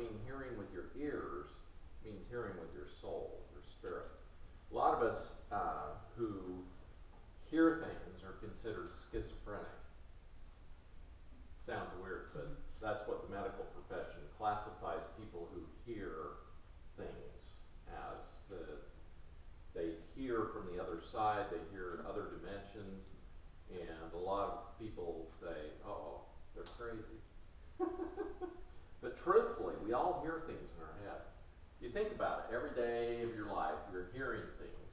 mean hearing with your ears, it means hearing with your soul, your spirit. A lot of us who hear things are considered schizophrenic. Sounds weird, but that's what the medical profession classifies people who hear things as. They hear from the other side, they hear other dimensions, and a lot of people say, oh, they're crazy. But truthfully, we all hear things in our head. You think about it, every day of your life, you're hearing things.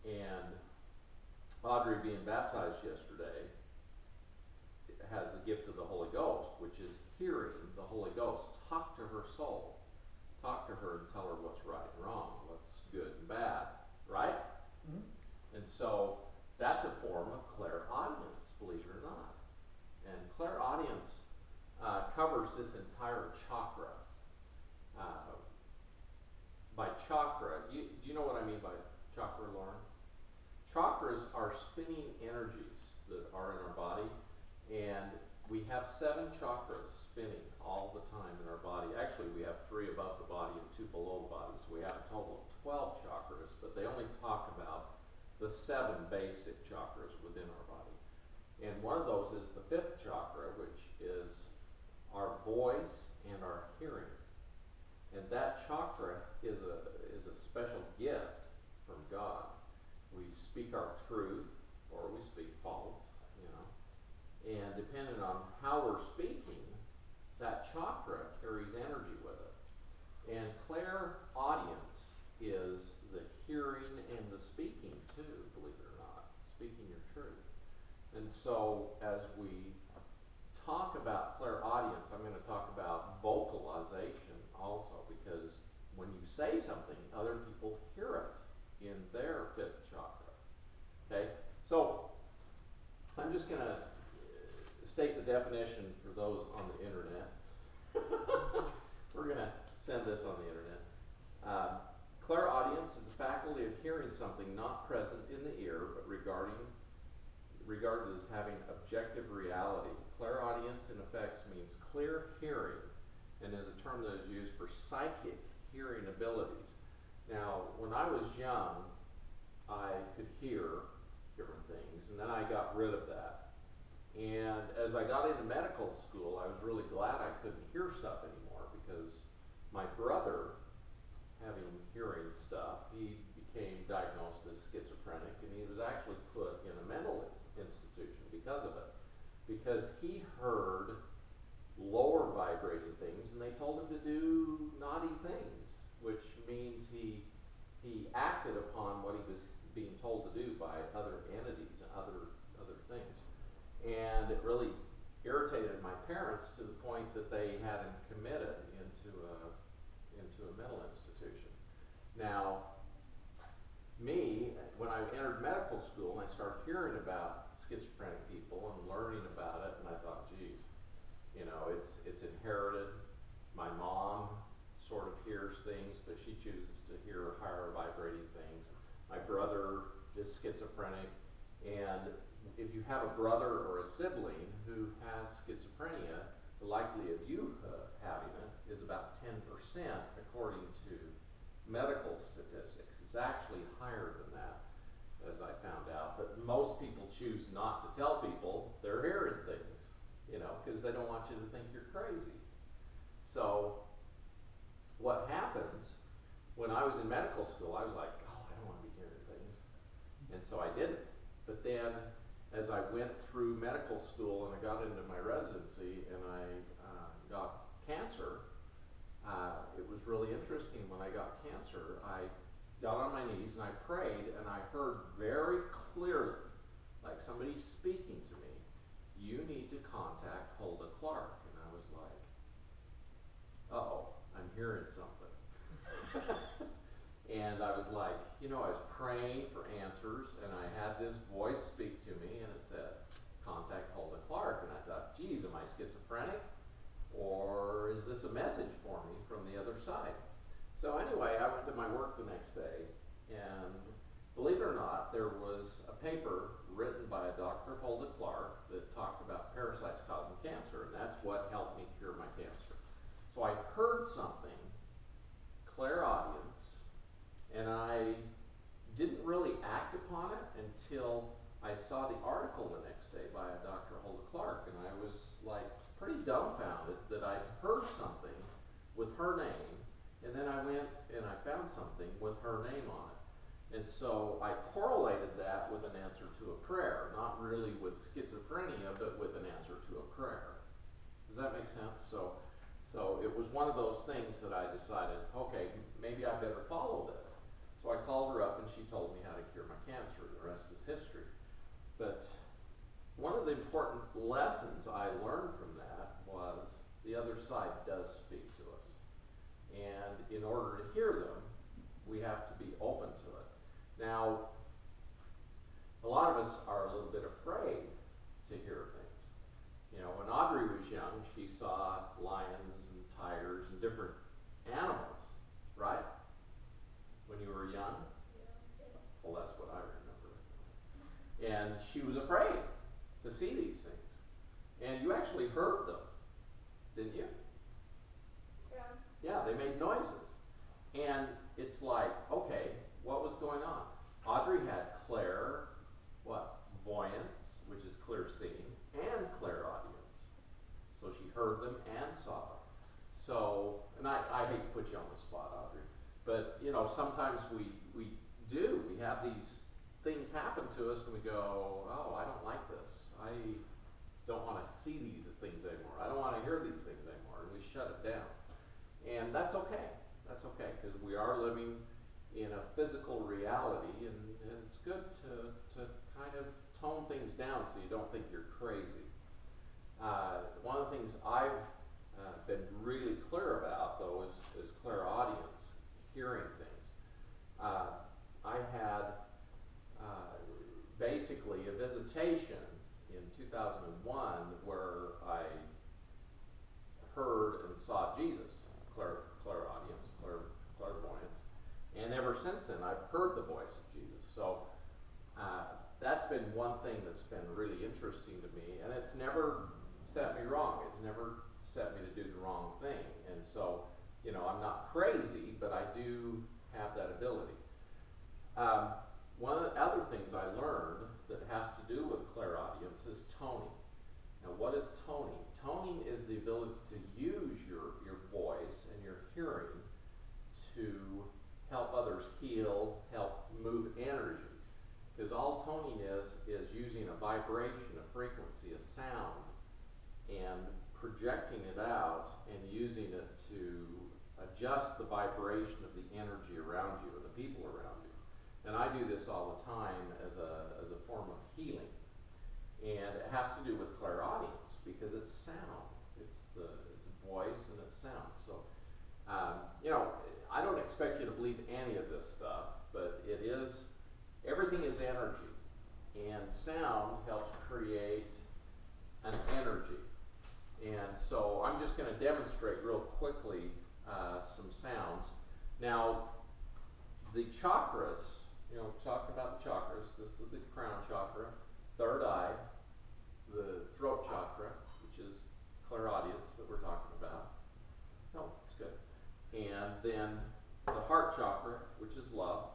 And Audrey, being baptized yesterday, has the gift of the Holy Ghost, which is hearing the Holy Ghost talk to her soul. Talk to her and tell her what's right and wrong, what's good and bad, right? Mm-hmm. And so that's a form of clairaudience, believe it or not. And clairaudience covers this entire chakra. By chakra, do you know what I mean by chakra, Lauren? Chakras are spinning energies that are in our body, and we have 7 chakras spinning all the time in our body. Actually, we have 3 above the body and 2 below the body, so we have a total of 12 chakras, but they only talk about the 7 basic chakras within our body. And one of those is the 5th chakra, which is our voice and our hearing. And that chakra is a special gift from God. We speak our truth, or we speak false, you know. And depending on how we're speaking, that chakra carries energy with it. And clairaudience is the hearing and the speaking too, believe it or not, speaking your truth. And so as we talk about clairaudience, I'm going to talk about vocalization also, because when you say something, other people hear it in their 5th chakra. Okay? So I'm just going to state the definition for those on the internet. We're going to send this on the internet. Clairaudience is the faculty of hearing something not present in the ear, but regarded as having objective reality. Clairaudience, in effect, means clear hearing, and is a term that is used for psychic hearing abilities. Now, when I was young, I could hear different things, and then I got rid of that. And as I got into medical school, I was really glad I couldn't hear stuff anymore, because my brother, having hearing stuff, he became diagnosed as schizophrenic, and he was actually put in a mental institution because of it. Because he heard lower vibrating things, and they told him to do naughty things, which means he acted upon what he was being told to do by other entities and other things. And it really irritated my parents to the point that they had him committed into a mental institution. Now, me, when I entered medical school and I started hearing about schizophrenic people and learning about it, and I thought, geez, you know, it's inherited. My mom sort of hears things, but she chooses to hear higher vibrating things. My brother is schizophrenic, and if you have a brother or a sibling who has schizophrenia, the likelihood of you having it is about 10%, according to medical statistics. It's actually higher than that, as I found out. But most people choose not to tell people they're hearing things, you know, because they don't want you to think you're crazy. So what happens, when I was in medical school, I was like, oh, I don't want to be hearing things. And so I didn't. But then, as I went through medical school and I got into my residency and I got cancer, it was really interesting. When I got cancer, I got on my knees and I prayed, and I heard very clearly, like somebody speaking to me, you need to contact Hulda Clark. And I was like, uh-oh, I'm hearing something. And I was like, you know, I was praying for answers, and I had this voice speak to me, and it said, contact Hulda Clark. And I thought, geez, am I schizophrenic? Or is this a message for me from the other side? So anyway, I went to my work the next day, and believe it or not, there was a paper written by a Dr. Hulda Clark that talked about parasites causing cancer, and that's what helped me cure my cancer. So I heard pretty dumbfounded that I'd heard something with her name, and then I went and I found something with her name on it. And so I correlated that with an answer to a prayer, not really with schizophrenia, but with an answer to a prayer. Does that make sense? So it was one of those things that I decided, okay, maybe I better follow this. So I called her up and she told me how to cure my cancer. The rest is history. But one of the important lessons I learned from that was the other side does speak to us. And in order to hear them, we have to be open to it. Now, a lot of us are a little bit afraid to hear things. You know, when Audrey was young, she saw lions and tigers and different animals, right? When you were young? Well, that's what I remember. And she was afraid to see these things. And you actually heard them, didn't you? Yeah, they made noises. And it's like, okay, what was going on? Audrey had clairvoyance, which is clear seeing, and clairaudience. So she heard them and saw them. So, and I hate to put you on the spot, Audrey, but you know, sometimes we have these things happen to us and we go, oh, I don't like this. I don't want to see these things anymore. I don't want to hear these things anymore. And we shut it down. And that's okay. That's okay, because we are living in a physical reality, and it's good to kind of tone things down so you don't think you're crazy. One of the things I've been really clear about, though, is clairaudience, hearing things. I had basically a visitation in 2001 where I heard and saw Jesus, clairaudience, clairvoyance, and ever since then I've heard the voice of Jesus. So that's been one thing that's been really interesting to me, and it's never set me wrong. It's never set me to do the wrong thing. And so, you know, I'm not crazy, but I do have that ability. One of the other things I learned that has to do with clairaudience is toning. Now, what is toning? Toning is the ability to use your voice and your hearing to help others heal, help move energy. Because all toning is using a vibration, a frequency, a sound, and projecting it out and using it to adjust the vibration of the energy around you and the people around you. And I do this all the time as a form of healing. And it has to do with clairaudience because it's sound. It's voice and it's sound. So, you know, I don't expect you to believe any of this stuff, but everything is energy. And sound helps create an energy. And so I'm just going to demonstrate real quickly some sounds. Now, the chakras, you know, talking about the chakras, this is the crown chakra, third eye, the throat chakra, which is clairaudience that we're talking about. No, it's good. And then the heart chakra, which is love,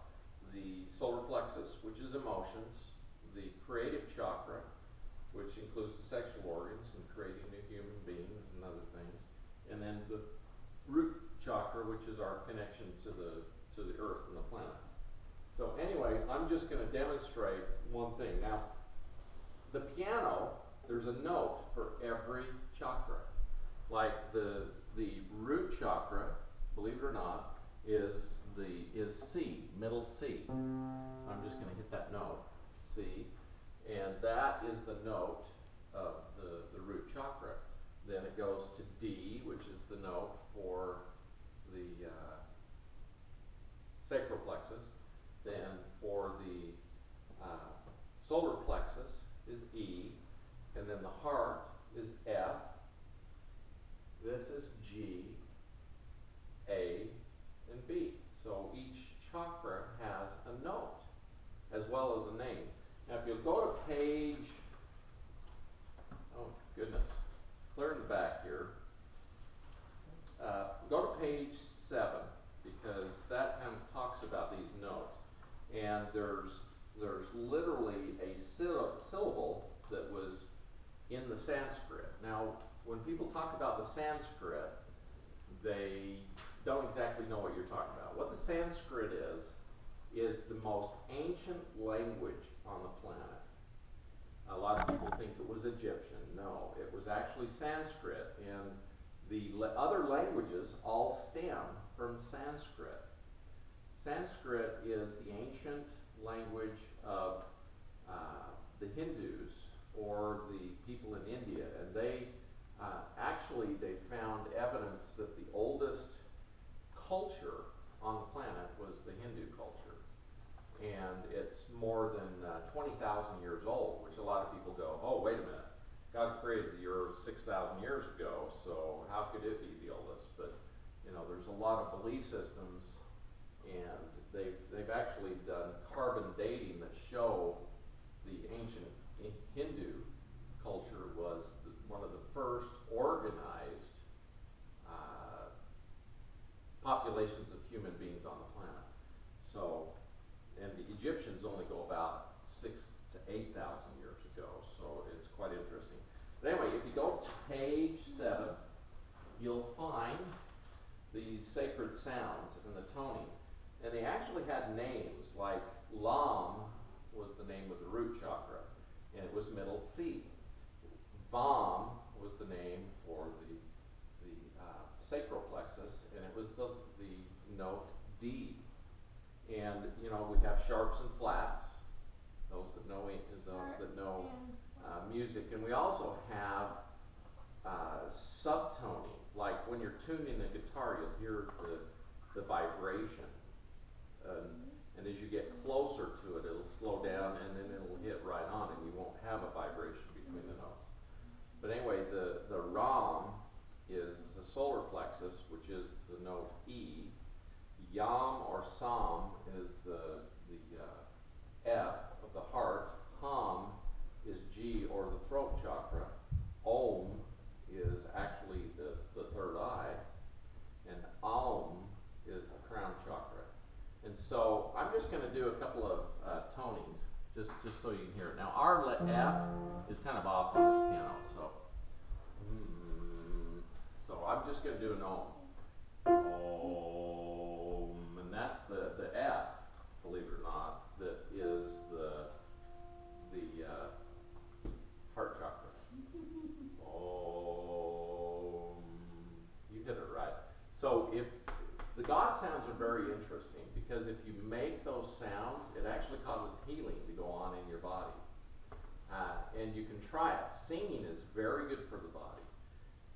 the solar plexus, which is emotions, the creative chakra, which includes the sexual organs and creating new human beings and other things, and then the root chakra, which is our connection to the earth and the planet. So anyway, I'm just going to demonstrate one thing. Now, the piano, there's a note for every chakra. Like the root chakra, believe it or not, is C, middle C. I'm just going to hit that note, C, and that is the note of the root chakra. Then it goes to D, which is the note for the sacral plexus. Then for the solar plexus is E, and then the heart is F. This is G, A, and B. So each chakra has a note as well as a name. Now if you'll go to page, oh goodness, clear in the back here. Go to page 7 because that kind of talks about these notes. And there's literally a syllable that was in the Sanskrit. Now, when people talk about the Sanskrit, they don't exactly know what you're talking about. What the Sanskrit is the most ancient language on the planet. A lot of people think it was Egyptian. No, it was actually Sanskrit, and the other languages all stem from Sanskrit. Sanskrit is the ancient language of the Hindus or the people in India, and they found evidence that the oldest culture on the planet was the Hindu culture, and it's more than 20,000 years old, which a lot of people go, oh, wait a minute, God created the earth 6,000 years ago, so how could it be the oldest? But you know, there's a lot of belief systems, and they've actually done carbon dating that show the ancient Hindu culture was one of the first organized populations of human beings on the planet. So, and the Egyptians only go about 6,000 to 8,000 years ago, so it's quite interesting. But anyway, if you go to page 7, you'll find these sacred sounds and the toning. And they actually had names, like Lam was the name of the root chakra, and it was middle C. Vam was the name for the sacral plexus, and it was the note D. And you know, we have sharps and flats, those that know music, and we also have subtoning. Like when you're tuning the guitar, you'll hear the vibration, and as you get closer to it, it'll slow down, and then it'll hit right on, and you won't have a vibration between the notes. But anyway, the Ram is the solar plexus, which is the note E. Yam or Sam is the F of the heart. Ham is G or the throat chakra. Om is actually the third eye, and Aum is the crown chakra. And so I'm just going to do a couple of tonings, just so you can hear it. Now our F is kind of off on this piano, so I'm just going to do an Om. Om, and that's the F, believe it or not, that is the heart chakra. Om. You hit it right. So if the God sounds are very interesting, because if you make those sounds, it actually causes healing to go on in your body. And you can try it. Singing is very good for the body.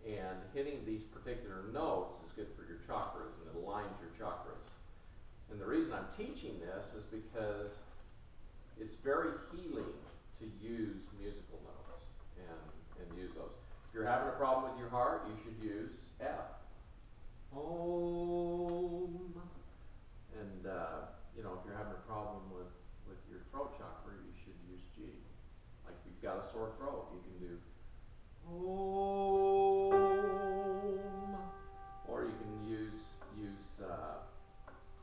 And hitting these particular notes is good for your chakras, and it aligns your chakras. And the reason I'm teaching this is because it's very healing to use musical notes and use those. If you're having a problem with your heart, you should use F. Om. And you know, if you're having a problem with your throat chakra, you should use G. Like if you've got a sore throat, you can do Om. Or you can use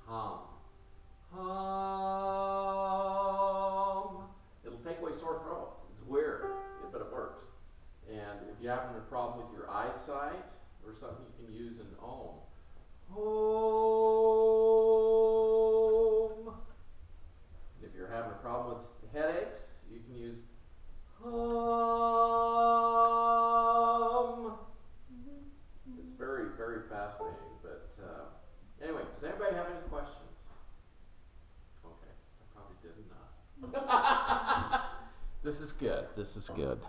Hum. Hum. It'll take away sore throats. It's weird, but it works. And if you're having a problem with your eyesight or something, you can use an Om. Om. And if you're having a problem with headaches, you can use Hum. It's very, very fascinating. But anyway, does anybody have any questions? Okay, I probably did enough. This is good. This is good.